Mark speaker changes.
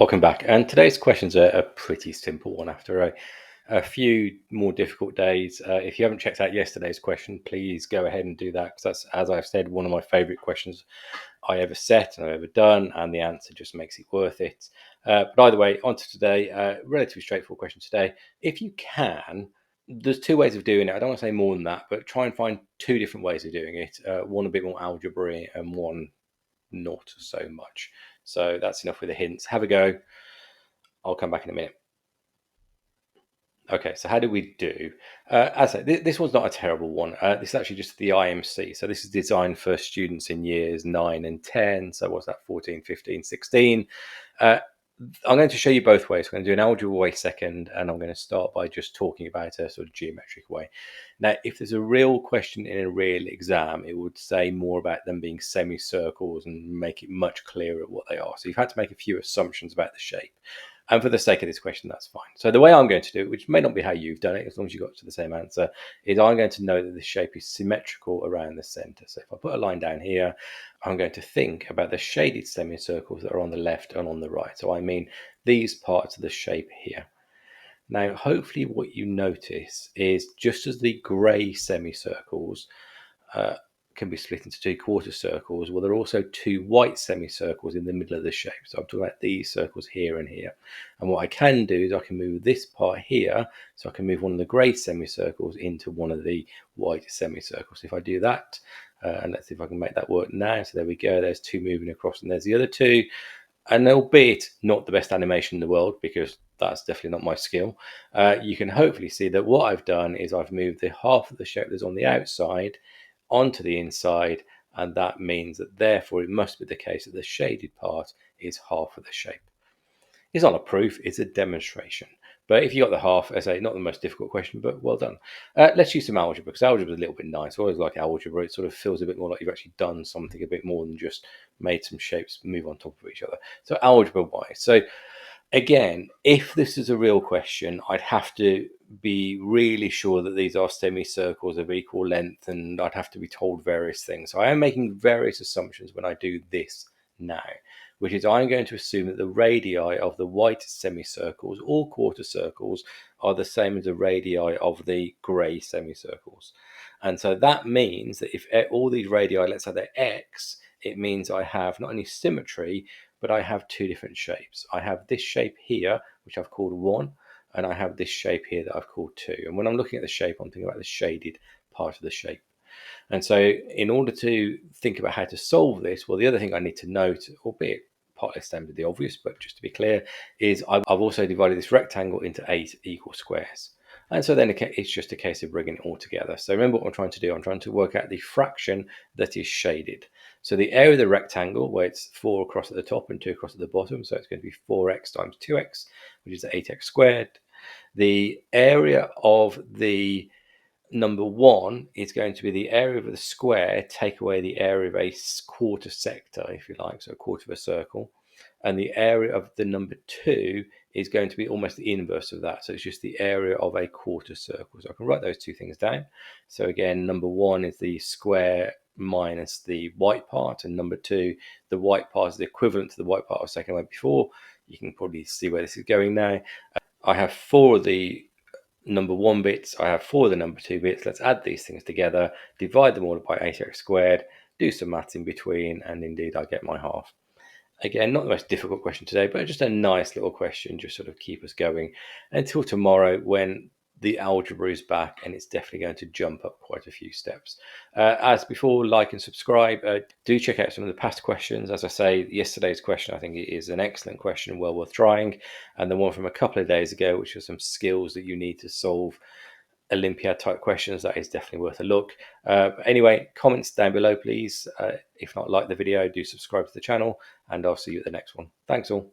Speaker 1: Welcome back. And today's question's a pretty simple one after a few more difficult days. If you haven't checked out yesterday's question, please go ahead and do that because that's, as I've said, one of my favorite questions I ever set and I've ever done, and the answer just makes it worth it. But either way, on to today. Relatively straightforward question today. If you can, there's two ways of doing it. I don't want to say more than that, but try and find two different ways of doing it. One a bit more algebra and one not so much. So that's enough with the hints. Have a go. I'll come back in a minute. Okay, so how do we do? As I say, this one's not a terrible one. This is actually just the IMC. So this is designed for students in years 9 and 10. So what's that, 14, 15, 16? I'm going to show you both ways. I'm going to do an algebra way second, and I'm going to start by just talking about a sort of geometric way. Now, if there's a real question in a real exam, it would say more about them being semicircles and make it much clearer what they are. So you've had to make a few assumptions about the shape. And for the sake of this question, that's fine. So the way I'm going to do it, which may not be how you've done it, as long as you got to the same answer, is I'm going to know that the shape is symmetrical around the center. So if I put a line down here, I'm going to think about the shaded semicircles that are on the left and on the right. So I mean these parts of the shape here. Now, hopefully what you notice is just as the gray semicircles can be split into two quarter circles, well, there are also two white semicircles in the middle of the shape. So I'm talking about these circles here and here. And what I can do is I can move this part here, so I can move one of the grey semicircles into one of the white semicircles. If I do that, and let's see if I can make that work now. So there we go, there's two moving across and there's the other two. And albeit not the best animation in the world, because that's definitely not my skill, you can hopefully see that what I've done is I've moved the half of the shape that's on the outside onto the inside, and that means that therefore it must be the case that the shaded part is half of the shape. It's not a proof, it's a demonstration. But if you got the half, as I say, not the most difficult question, but well done. Let's use some algebra, because algebra is a little bit nice. I always like algebra. It sort of feels a bit more like you've actually done something a bit more than just made some shapes move on top of each other. So algebra wise. So again, if this is a real question, I'd have to be really sure that these are semicircles of equal length, and I'd have to be told various things. So I am making various assumptions when I do this now, which is I'm going to assume that the radii of the white semicircles or quarter circles are the same as the radii of the grey semicircles. And so that means that if all these radii, let's say they're x, it means I have not only symmetry, but I have two different shapes. I have this shape here, which I've called 1, and I have this shape here that I've called 2. And when I'm looking at the shape, I'm thinking about the shaded part of the shape. And so in order to think about how to solve this, well, the other thing I need to note, albeit partly standard the obvious, but just to be clear, is I've also divided this rectangle into 8 equal squares. And so then it's just a case of bringing it all together. So remember what I'm trying to do. I'm trying to work out the fraction that is shaded. So the area of the rectangle, where it's 4 across at the top and 2 across at the bottom, so it's going to be 4x times 2x, which is 8x squared. The area of the number 1 is going to be the area of the square, take away the area of a quarter sector, if you like, so a quarter of a circle. And the area of the number 2 is going to be almost the inverse of that. So it's just the area of a quarter circle. So I can write those two things down. So again, number 1 is the square minus the white part, and number 2, the white part is the equivalent to the white part I was taking away before. You can probably see where this is going now. I have 4 of the number 1 bits, I have 4 of the number 2 bits. Let's add these things together, divide them all by 8x squared, do some maths in between, and indeed I get my half. Again, not the most difficult question today, but just a nice little question, just sort of keep us going until tomorrow when the algebra is back, and it's definitely going to jump up quite a few steps. As before, like and subscribe. Do check out some of the past questions. As I say, yesterday's question, I think it is an excellent question, well worth trying. And the one from a couple of days ago, which was some skills that you need to solve Olympiad type questions, that is definitely worth a look. Anyway, comments down below, please. If not, like the video, do subscribe to the channel, and I'll see you at the next one. Thanks all.